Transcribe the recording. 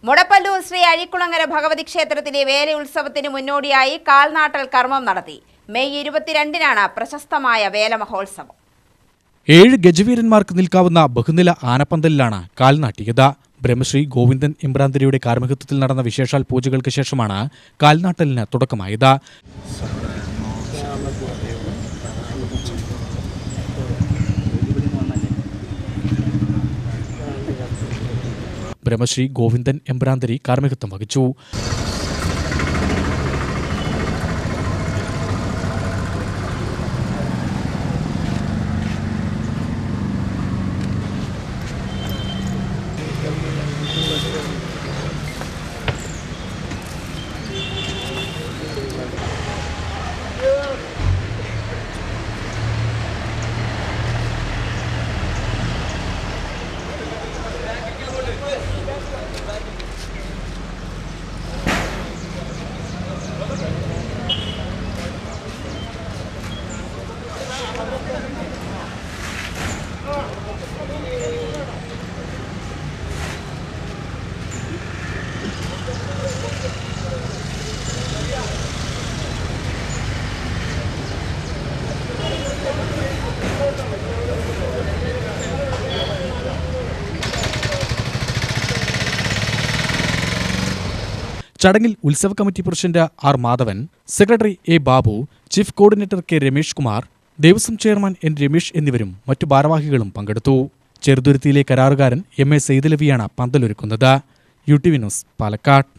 മുടപ്പല്ലൂർ ശ്രീ അഴിക്കുളങ്ങര ഭഗവതി ക്ഷേത്രത്തിലെ വേല ഉത്സവത്തിന് മുന്നോടിയായി കാൽനാട്ടൽ കർമ്മം നടത്തി. മെയ് 22-നാണ് പ്രശസ്തമായ വേല മഹോത്സവം. 7 ഗജവീരന്മാർക്ക് നിൽക്കാവുന്ന ബഹുനില ആനപ്പന്തലിലാണ് കാൽനാട്ടിയത്. ബ്രഹ്മശ്രീ ഗോവിന്ദൻ ഇമ്രാന്തിരിയുടെ കാർമ്മികത്വത്തിൽ നടന്ന വിശേഷാൽ പൂജകൾക്ക് ശേഷമാണ് കാൽനാട്ടലിന് തുടക്കമായത്. ബ്രഹ്മശ്രീ ഗോവിന്ദൻ എമ്പ്രാന്തരി കാർമ്മികത്വം വഹിച്ചു. ചടങ്ങിൽ ഉത്സവ committee president R Madhavan, secretary A Babu, chief coordinator K Ramesh Kumar, Devaswom chairman N Ramesh എന്നിവരും മറ്റു ഭാരവാഹികളും പങ്കെടുത്തു. ചെറുതുരുത്തിയിലെ കരാറുകാരൻ എം എ സെയ്ദലവിയാണ് പന്തലൊരുക്കുന്നത്. UTV news, Palakkad.